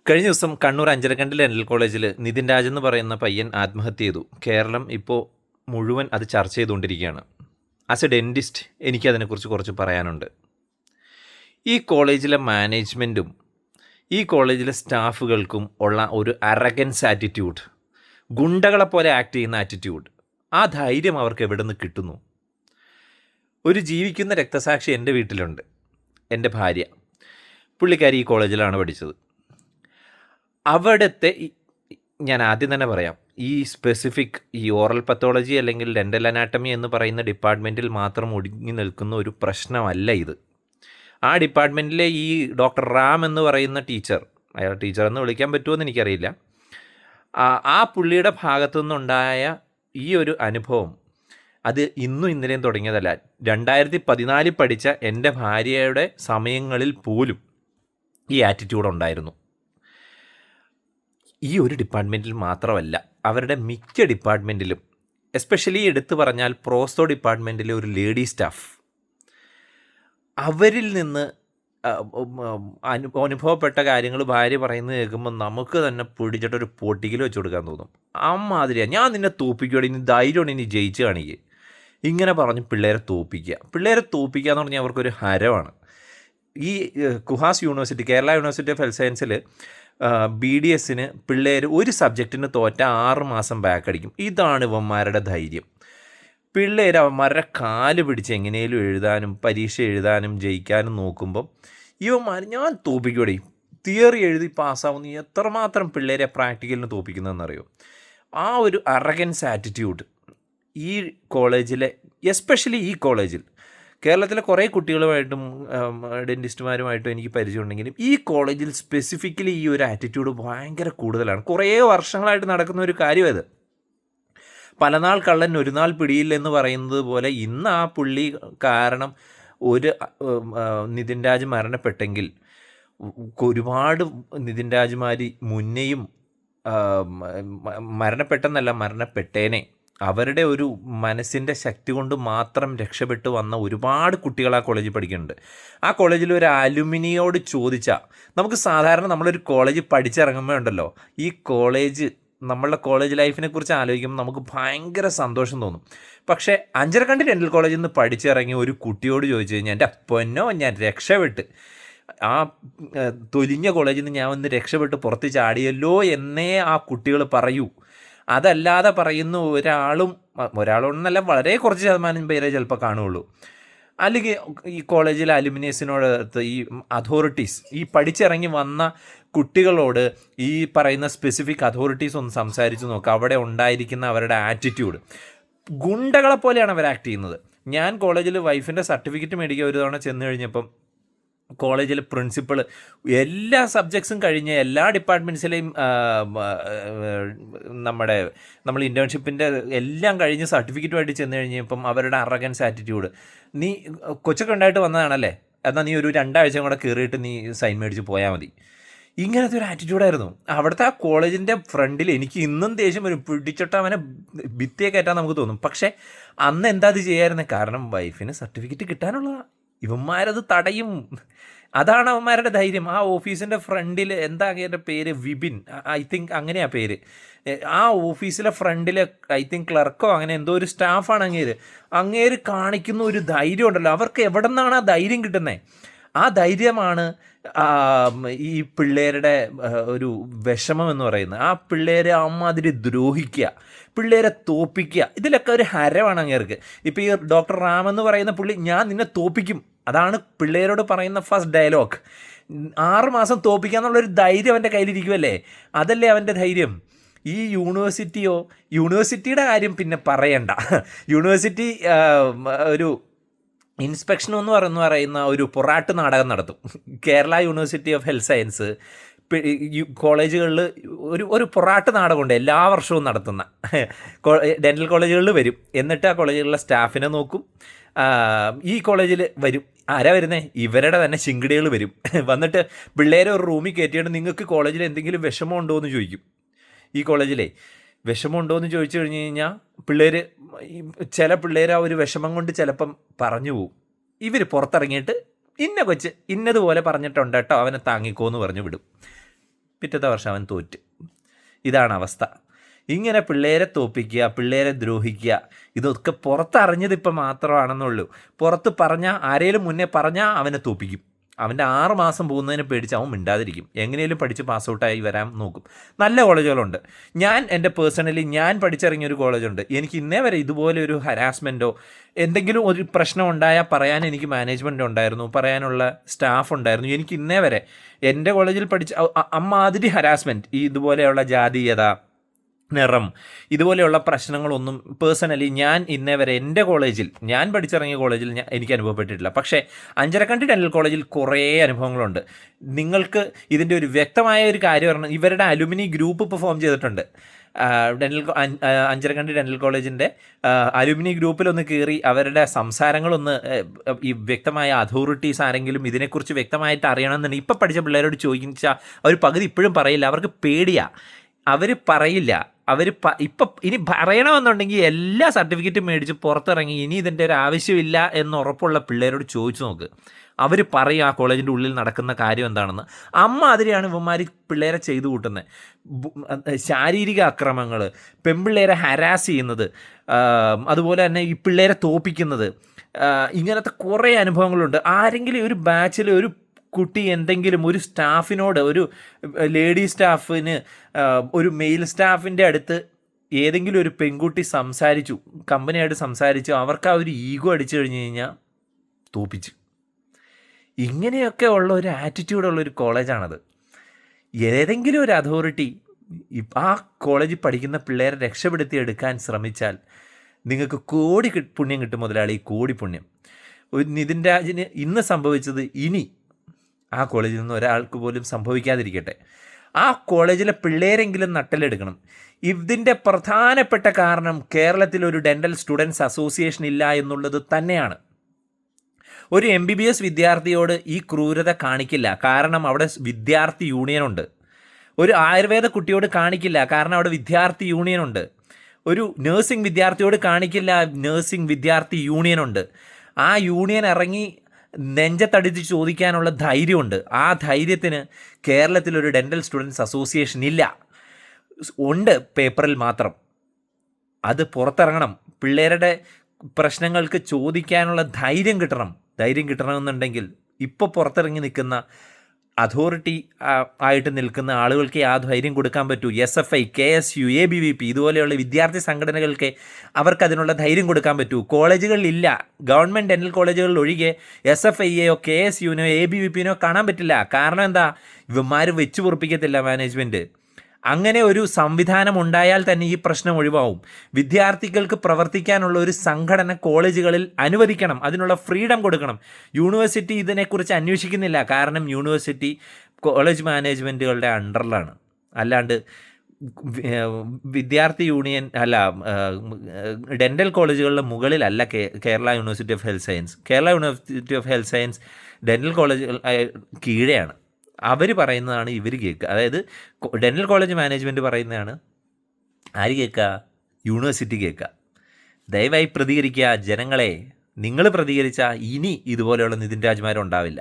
കഴിഞ്ഞ ദിവസം കണ്ണൂർ അഞ്ചരക്കണ്ടിൽ ഡെൻ്റൽ കോളേജിൽ നിതിൻ രാജ് എന്ന് പറയുന്ന പയ്യൻ ആത്മഹത്യ ചെയ്തു. കേരളം ഇപ്പോൾ മുഴുവൻ അത് ചർച്ച ചെയ്തുകൊണ്ടിരിക്കുകയാണ്. ആസ് എ ഡെൻറ്റിസ്റ്റ് എനിക്കതിനെക്കുറിച്ച് കുറച്ച് പറയാനുണ്ട്. ഈ കോളേജിലെ മാനേജ്മെൻറ്റും ഈ കോളേജിലെ സ്റ്റാഫുകൾക്കും ഉള്ള ഒരു അറഗൻസ് ആറ്റിറ്റ്യൂഡ്, ഗുണ്ടകളെപ്പോലെ ആക്ട് ചെയ്യുന്ന ആറ്റിറ്റ്യൂഡ്, ആ ധൈര്യം അവർക്ക് എവിടെ നിന്ന് കിട്ടുന്നു? ഒരു ജീവിക്കുന്ന രക്തസാക്ഷി എൻ്റെ വീട്ടിലുണ്ട്. എൻ്റെ ഭാര്യ, പുള്ളിക്കാരി ഈ കോളേജിലാണ് പഠിച്ചത്. അവിടുത്തെ ഞാൻ ആദ്യം തന്നെ പറയാം, ഈ സ്പെസിഫിക് ഈ ഓറൽ പത്തോളജി അല്ലെങ്കിൽ ഡെൻ്റൽ അനാട്ടമി എന്ന് പറയുന്ന ഡിപ്പാർട്ട്മെൻറ്റിൽ മാത്രം ഒതുങ്ങി നിൽക്കുന്ന ഒരു പ്രശ്നമല്ല ഇത്. ആ ഡിപ്പാർട്ട്മെൻറ്റിലെ ഈ ഡോക്ടർ റാം എന്ന് പറയുന്ന ടീച്ചർ, അയാൾ ടീച്ചർ എന്ന് വിളിക്കാൻ പറ്റുമോ എനിക്കറിയില്ല, ആ പുള്ളിയുടെ ഭാഗത്തു നിന്നുണ്ടായ ഈ ഒരു അനുഭവം അത് ഇന്നും ഇന്നലെയും തുടങ്ങിയതല്ല. 2014 പഠിച്ച എൻ്റെ ഭാര്യയുടെ സമയങ്ങളിൽ പോലും ഈ ആറ്റിറ്റ്യൂഡ് ഉണ്ടായിരുന്നു. ഈ ഒരു ഡിപ്പാർട്ട്മെൻറ്റിൽ മാത്രമല്ല, അവരുടെ മിക്ക ഡിപ്പാർട്ട്മെൻറ്റിലും, എസ്പെഷ്യലി എടുത്തു പറഞ്ഞാൽ പ്രോസ്റ്റോ ഡിപ്പാർട്ട്മെൻറ്റിലെ ഒരു ലേഡി സ്റ്റാഫ്, അവരിൽ നിന്ന് അനുഭവപ്പെട്ട കാര്യങ്ങൾ ഭാര്യ പറയുന്നത് കേൾക്കുമ്പോൾ നമുക്ക് തന്നെ പിടിച്ചിട്ടൊരു പൊട്ടിക്കൽ വെച്ച് കൊടുക്കാൻ തോന്നും. അമ്മാതിരിയാണ്, ഞാൻ നിന്നെ തോപ്പിക്കുകയാണ്, ഇനി ധൈര്യമാണ്, ഇനി ജയിച്ച് കാണിക്കുക, ഇങ്ങനെ പറഞ്ഞ് പിള്ളേരെ തോപ്പിക്കുക എന്ന് പറഞ്ഞാൽ അവർക്കൊരു ഹരമാണ്. ഈ KUHAS university, Kerala university of health സയൻസിൽ BDSന് പിള്ളേർ ഒരു സബ്ജക്റ്റിന് തോറ്റ 6 മാസം ബാക്ക് അടിക്കും. ഇതാണ് ഇവന്മാരുടെ ധൈര്യം. പിള്ളേർ അവന്മാരുടെ കാല് പിടിച്ച് എങ്ങനെയും എഴുതാനും പരീക്ഷ എഴുതാനും ജയിക്കാനും നോക്കുമ്പം ഇവന്മാർ ഞാൻ തോപ്പിക്കൂടെ, തിയറി എഴുതി പാസ്സാവുന്ന എത്രമാത്രം പിള്ളേരെ പ്രാക്ടിക്കലിന് തോപ്പിക്കുന്നതെന്നറിയോ? ആ ഒരു അറഗൻസ് ആറ്റിറ്റ്യൂഡ് ഈ കോളേജിലെ, എസ്പെഷ്യലി ഈ കോളേജിൽ, കേരളത്തിലെ കുറേ കുട്ടികളുമായിട്ടും ഡെൻറ്റിസ്റ്റുമാരുമായിട്ടും എനിക്ക് പരിചയമുണ്ടെങ്കിലും ഈ കോളേജിൽ സ്പെസിഫിക്കലി ഈ ഒരു ആറ്റിറ്റ്യൂഡ് ഭയങ്കര കൂടുതലാണ്. കുറേ വർഷങ്ങളായിട്ട് നടക്കുന്ന ഒരു കാര്യമത്. പല നാൾ കള്ളൻ ഒരു നാൾ പിടിയില്ല എന്ന് പറയുന്നത് പോലെ ഇന്ന് ആ പുള്ളി കാരണം ഒരു നിതിൻ രാജ് മരണപ്പെട്ടെങ്കിൽ ഒരുപാട് നിതിൻ രാജുമാർ മുന്നേയും മരണപ്പെട്ടേനെ. അവരുടെ ഒരു മനസ്സിൻ്റെ ശക്തി കൊണ്ട് മാത്രം രക്ഷപ്പെട്ടു വന്ന ഒരുപാട് കുട്ടികൾ ആ കോളേജിൽ പഠിക്കുന്നുണ്ട്. ആ കോളേജിൽ ഒരു അലുമിനിയോട് ചോദിച്ചാൽ, നമുക്ക് സാധാരണ നമ്മളൊരു കോളേജ് പഠിച്ചിറങ്ങുമ്പോൾ ഉണ്ടല്ലോ, ഈ നമ്മളുടെ കോളേജ് ലൈഫിനെ കുറിച്ച് ആലോചിക്കുമ്പോൾ നമുക്ക് ഭയങ്കര സന്തോഷം തോന്നും. പക്ഷേ അഞ്ചരക്കണ്ടി ഡെൻ്റൽ കോളേജിൽ നിന്ന് പഠിച്ചിറങ്ങിയ ഒരു കുട്ടിയോട് ചോദിച്ചു കഴിഞ്ഞാൽ, എൻ്റെ പൊന്നോ ഞാൻ രക്ഷപ്പെട്ട്, ആ തൊലിഞ്ഞ കോളേജിൽ നിന്ന് ഞാൻ ഒന്ന് രക്ഷപ്പെട്ട് പുറത്ത് ചാടിയല്ലോ എന്നേ ആ കുട്ടികൾ പറയൂ. അതല്ലാതെ പറയുന്ന ഒരാളൊന്നല്ല, വളരെ കുറച്ച് ശതമാനം പേരെ ചിലപ്പോൾ കാണുകയുള്ളൂ. അല്ലെങ്കിൽ ഈ കോളേജിലെ അലുമിനിയസിനോടത്ത് ഈ അതോറിറ്റീസ്, ഈ പഠിച്ചിറങ്ങി വന്ന കുട്ടികളോട് ഈ പറയുന്ന സ്പെസിഫിക് അതോറിറ്റീസ് ഒന്ന് സംസാരിച്ച് നോക്കുക. അവിടെ ഉണ്ടായിരിക്കുന്ന അവരുടെ ആറ്റിറ്റ്യൂഡ്, ഗുണ്ടകളെ പോലെയാണ് അവർ ആക്ട് ചെയ്യുന്നത്. ഞാൻ കോളേജിൽ വൈഫിൻ്റെ സർട്ടിഫിക്കറ്റ് മേടിക്കുക ഒരു തവണ ചെന്ന് കഴിഞ്ഞപ്പം കോളേജിൽ പ്രിൻസിപ്പൾ എല്ലാ സബ്ജക്ട്സും കഴിഞ്ഞ് എല്ലാ ഡിപ്പാർട്ട്മെൻറ്റ്സിലെയും നമ്മൾ ഇൻറ്റേൺഷിപ്പിൻ്റെ എല്ലാം കഴിഞ്ഞ് സർട്ടിഫിക്കറ്റുമായിട്ട് ചെന്ന് കഴിഞ്ഞപ്പം അവരുടെ അറഗൻസ് ആറ്റിറ്റ്യൂഡ്, നീ കൊച്ചൊക്കെ ഉണ്ടായിട്ട് വന്നതാണല്ലേ, എന്നാൽ നീ ഒരു 2 ആഴ്ച കൂടെ കയറിയിട്ട് നീ സൈൻ മേടിച്ച് പോയാൽ മതി. ഇങ്ങനത്തെ ഒരു ആറ്റിറ്റ്യൂഡായിരുന്നു അവിടുത്തെ ആ കോളേജിൻ്റെ ഫ്രണ്ടിൽ. എനിക്ക് ഇന്നും ദേഷ്യം വരും, പിടിച്ചിട്ട് അവനെ ഭിത്തിയെ കയറ്റാൻ നമുക്ക് തോന്നും. പക്ഷേ അന്ന് എന്താ അത് ചെയ്യാമായിരുന്നത്? കാരണം വൈഫിന് സർട്ടിഫിക്കറ്റ് കിട്ടാനുള്ളതാണ്. ഇവന്മാരത് തടയും. അതാണ് അവന്മാരുടെ ധൈര്യം. ആ ഓഫീസിൻ്റെ ഫ്രണ്ടിൽ, എന്താ അങ്ങേരുടെ പേര്, വിപിൻ ഐ തിങ്ക്, അങ്ങനെയാ പേര്. ആ ഓഫീസിലെ ഫ്രണ്ടിൽ ഐ തിങ്ക് ക്ലർക്കോ അങ്ങനെ എന്തോ ഒരു സ്റ്റാഫാണ് അങ്ങേര് കാണിക്കുന്ന ഒരു ധൈര്യം ഉണ്ടല്ലോ. അവർക്ക് എവിടെ നിന്നാണ് ആ ധൈര്യം കിട്ടുന്നത്? ആ ധൈര്യമാണ് ഈ പിള്ളേരുടെ ഒരു വിഷമം എന്ന് പറയുന്നത്. ആ പിള്ളേരെ അമ്മാതിരി ദ്രോഹിക്കുക, പിള്ളേരെ തോപ്പിക്കുക, ഇതിലൊക്കെ ഒരു ഹരമാണ് അങ്ങേർക്ക്. ഇപ്പോൾ ഈ ഡോക്ടർ റാം എന്ന് പറയുന്ന പുള്ളി, ഞാൻ നിന്നെ തോപ്പിക്കും, അതാണ് പിള്ളേരോട് പറയുന്ന ഫസ്റ്റ് ഡയലോഗ്. 6 മാസം തോപ്പിക്കുക എന്നുള്ളൊരു ധൈര്യം അവൻ്റെ കയ്യിലിരിക്കുമല്ലേ, അതല്ലേ അവൻ്റെ ധൈര്യം. ഈ യൂണിവേഴ്സിറ്റിയുടെ കാര്യം പിന്നെ പറയണ്ട. യൂണിവേഴ്സിറ്റി ഒരു ഇൻസ്പെക്ഷൻ എന്ന് പറയുന്ന ഒരു പൊറാട്ട് നാടകം നടത്തും. Kerala university of health science കോളേജുകളിൽ ഒരു പൊറാട്ട് നാടകമുണ്ട്, എല്ലാ വർഷവും നടത്തുന്ന. ഡെൻ്റൽ കോളേജുകളിൽ വരും, എന്നിട്ട് ആ കോളേജിലുള്ള സ്റ്റാഫിനെ നോക്കും. ഈ കോളേജിൽ വരും, ആരാ വരുന്നത്? ഇവരുടെ തന്നെ ശിങ്കിടികൾ വരും. വന്നിട്ട് പിള്ളേരെ ഒരു റൂമിൽ കയറ്റിയിട്ട്, നിങ്ങൾക്ക് കോളേജിൽ എന്തെങ്കിലും വിഷമം ഉണ്ടോ എന്ന് ചോദിക്കും. ഈ കോളേജിലെ വിഷമമുണ്ടോ എന്ന് ചോദിച്ചു കഴിഞ്ഞ് കഴിഞ്ഞാൽ ചില പിള്ളേർ ആ ഒരു വിഷമം കൊണ്ട് ചിലപ്പം പറഞ്ഞു പോവും. ഇവർ പുറത്തിറങ്ങിയിട്ട് ഇന്ന കൊച്ച് ഇന്നതുപോലെ പറഞ്ഞിട്ടുണ്ട് കേട്ടോ, അവനെ താങ്ങിക്കോ എന്ന് പറഞ്ഞു വിടും. പിറ്റത്തെ വർഷം അവൻ തോറ്റ്. ഇതാണ് അവസ്ഥ. ഇങ്ങനെ പിള്ളേരെ തോൽപ്പിക്കുക, പിള്ളേരെ ദ്രോഹിക്കുക, ഇതൊക്കെ പുറത്തറിഞ്ഞത് ഇപ്പം മാത്രമാണെന്നുള്ളൂ. പുറത്ത് പറഞ്ഞാൽ, ആരെങ്കിലും മുന്നേ പറഞ്ഞാൽ അവനെ തോൽപ്പിക്കും. അവൻ്റെ 6 മാസം പോകുന്നതിനെ പേടിച്ച് അവൻ മിണ്ടാതിരിക്കും. എങ്ങനെയും പഠിച്ച് പാസ് ഔട്ടായി വരാൻ നോക്കും. നല്ല കോളേജുകളുണ്ട്. എൻ്റെ പേഴ്സണലി ഞാൻ പഠിച്ചിറങ്ങിയൊരു കോളേജുണ്ട്. എനിക്ക് ഇന്നേ വരെ ഇതുപോലെ ഒരു ഹരാസ്മെൻറ്റോ എന്തെങ്കിലും ഒരു പ്രശ്നം ഉണ്ടായാൽ പറയാൻ എനിക്ക് മാനേജ്മെൻറ്റ് ഉണ്ടായിരുന്നു, പറയാനുള്ള സ്റ്റാഫ് ഉണ്ടായിരുന്നു. എനിക്ക് ഇന്നേ വരെ എൻ്റെ കോളേജിൽ പഠിച്ച അമ്മാതിരി ഹരാസ്മെൻറ്റ്, ഈ ഇതുപോലെയുള്ള ജാതീയത, നിറം, ഇതുപോലെയുള്ള പ്രശ്നങ്ങളൊന്നും പേഴ്സണലി ഞാൻ ഇന്നേ വരെ എൻ്റെ കോളേജിൽ, ഞാൻ പഠിച്ചിറങ്ങിയ കോളേജിൽ എനിക്ക് അനുഭവപ്പെട്ടിട്ടില്ല. പക്ഷേ അഞ്ചരക്കണ്ടി ഡെൻ്റൽ കോളേജിൽ കുറേ അനുഭവങ്ങളുണ്ട്. നിങ്ങൾക്ക് ഇതിൻ്റെ ഒരു വ്യക്തമായ ഒരു കാര്യം പറഞ്ഞാൽ, ഇവരുടെ അലുമിനി ഗ്രൂപ്പ് ഇപ്പോൾ ഫോം ചെയ്തിട്ടുണ്ട്. അഞ്ചരക്കണ്ടി ഡെൻ്റൽ കോളേജിൻ്റെ അലുമിനി ഗ്രൂപ്പിലൊന്ന് കയറി അവരുടെ സംസാരങ്ങളൊന്ന് ഈ വ്യക്തമായ അതോറിറ്റീസ് ആരെങ്കിലും ഇതിനെക്കുറിച്ച് വ്യക്തമായിട്ട് അറിയണമെന്നുണ്ടെങ്കിൽ ഇപ്പം പഠിച്ച പിള്ളേരോട് ചോദിച്ചാൽ അവർ പകുതി ഇപ്പോഴും പറയില്ല. അവർക്ക് പേടിയാണ്, അവർ പറയില്ല. ഇപ്പം ഇനി പറയണമെന്നുണ്ടെങ്കിൽ എല്ലാ സർട്ടിഫിക്കറ്റും മേടിച്ച് പുറത്തിറങ്ങി ഇനി ഇതിൻ്റെ ഒരു ആവശ്യമില്ല എന്ന് ഉറപ്പുള്ള പിള്ളേരോട് ചോദിച്ചു നോക്ക്. അവർ പറയും ആ കോളേജിൻ്റെ ഉള്ളിൽ നടക്കുന്ന കാര്യം എന്താണെന്ന്. അതിരെയാണ് ഇവന്മാർ പിള്ളേരെ ചെയ്തു കൂട്ടുന്നത്. ശാരീരിക അക്രമങ്ങൾ, പെൺപിള്ളേരെ ഹരാസ് ചെയ്യുന്നത്, അതുപോലെ തന്നെ ഈ പിള്ളേരെ തോൽപ്പിക്കുന്നത്, ഇങ്ങനത്തെ കുറേ അനുഭവങ്ങളുണ്ട്. ആരെങ്കിലും ഒരു ബാച്ചിൽ ഒരു കുട്ടി എന്തെങ്കിലും ഒരു സ്റ്റാഫിനോട്, ഒരു ലേഡി സ്റ്റാഫിന് ഒരു മെയിൽ സ്റ്റാഫിൻ്റെ അടുത്ത് ഏതെങ്കിലും ഒരു പെൺകുട്ടി സംസാരിച്ചു, കമ്പനിയായിട്ട് സംസാരിച്ചു, അവർക്ക് ആ ഒരു ഈഗോ അടിച്ചു കഴിഞ്ഞ് കഴിഞ്ഞാൽ തോപ്പിച്ചു. ഇങ്ങനെയൊക്കെ ഉള്ള ഒരു ആറ്റിറ്റ്യൂഡുള്ളൊരു കോളേജാണത്. ഏതെങ്കിലും ഒരു അതോറിറ്റി ആ കോളേജിൽ പഠിക്കുന്ന പിള്ളേരെ രക്ഷപ്പെടുത്തിയെടുക്കാൻ ശ്രമിച്ചാൽ നിങ്ങൾക്ക് കോടി പുണ്യം കിട്ടും മുതലാളി, കോടി പുണ്യം. ഒരു നിതിൻ രാജിന് ഇന്ന് സംഭവിച്ചത് ഇനി ആ കോളേജിൽ നിന്ന് ഒരാൾക്ക് പോലും സംഭവിക്കാതിരിക്കട്ടെ. ആ കോളേജിലെ പിള്ളേരെങ്കിലും നട്ടലെടുക്കണം. ഇതിൻ്റെ പ്രധാനപ്പെട്ട കാരണം കേരളത്തിലൊരു ഡെൻ്റൽ സ്റ്റുഡൻസ് അസോസിയേഷൻ ഇല്ല എന്നുള്ളത് തന്നെയാണ്. ഒരു MBBS വിദ്യാർത്ഥിയോട് ഈ ക്രൂരത കാണിക്കില്ല, കാരണം അവിടെ വിദ്യാർത്ഥി യൂണിയനുണ്ട്. ഒരു ആയുർവേദ കുട്ടിയോട് കാണിക്കില്ല, കാരണം അവിടെ വിദ്യാർത്ഥി യൂണിയനുണ്ട്. ഒരു നഴ്സിംഗ് വിദ്യാർത്ഥിയോട് കാണിക്കില്ല, നഴ്സിംഗ് വിദ്യാർത്ഥി യൂണിയനുണ്ട്. ആ യൂണിയൻ ഇറങ്ങി നെഞ്ചത്തടിച്ച് ചോദിക്കാനുള്ള ധൈര്യമുണ്ട്. ആ ധൈര്യത്തിന് കേരളത്തിലൊരു ഡെൻ്റൽ സ്റ്റുഡൻസ് അസോസിയേഷൻ ഇല്ല. ഉണ്ട് പേപ്പറിൽ മാത്രം. അത് പുറത്തിറങ്ങണം. പിള്ളേരുടെ പ്രശ്നങ്ങൾക്ക് ചോദിക്കാനുള്ള ധൈര്യം കിട്ടണം. ധൈര്യം കിട്ടണമെന്നുണ്ടെങ്കിൽ ഇപ്പോൾ പുറത്തിറങ്ങി നിൽക്കുന്ന അതോറിറ്റി ആയിട്ട് നിൽക്കുന്ന ആളുകൾക്ക് ആ ധൈര്യം കൊടുക്കാൻ പറ്റൂ. SFI, KSU, ABVP ഇതുപോലെയുള്ള വിദ്യാർത്ഥി സംഘടനകൾക്ക് അവർക്കതിനുള്ള ധൈര്യം കൊടുക്കാൻ പറ്റൂ. കോളേജുകളിലില്ല. ഗവൺമെൻറ് ഡെൻ്റൽ കോളേജുകളിൽ ഒഴികെ SFIയെയോ KSUവിനോ ABVPനോ കാണാൻ പറ്റില്ല. കാരണം എന്താ? ഇവന്മാർ വെച്ച് പൊറുപ്പിക്കത്തില്ല മാനേജ്മെൻറ്റ്. അങ്ങനെ ഒരു സംവിധാനം ഉണ്ടായാൽ തന്നെ ഈ പ്രശ്നം ഒഴിവാവും. വിദ്യാർത്ഥികൾക്ക് പ്രവർത്തിക്കാനുള്ള ഒരു സംഘടന കോളേജുകളിൽ അനുവദിക്കണം. അതിനുള്ള ഫ്രീഡം കൊടുക്കണം. യൂണിവേഴ്സിറ്റി ഇതിനെക്കുറിച്ച് അന്വേഷിക്കുന്നില്ല. കാരണം യൂണിവേഴ്സിറ്റി കോളേജ് മാനേജ്മെൻറ്റുകളുടെ അണ്ടറിലാണ്. അല്ലാണ്ട് വിദ്യാർത്ഥി യൂണിയൻ അല്ല, ഡെൻ്റൽ കോളേജുകളുടെ മുകളിലല്ല Kerala university of health science. Kerala university of health science dental കോളേജുകൾ കീഴെയാണ്. അവർ പറയുന്നതാണ് ഇവർ കേൾക്കുക. അതായത് ഡെൻ്റൽ കോളേജ് മാനേജ്മെൻറ്റ് പറയുന്നതാണ് ആര് കേൾക്കുക? യൂണിവേഴ്സിറ്റി കേൾക്കുക. ദയവായി പ്രതികരിക്കുക ജനങ്ങളെ. നിങ്ങൾ പ്രതികരിച്ചാൽ ഇനി ഇതുപോലെയുള്ള നിതിൻ രാജ്മാരുണ്ടാവില്ല.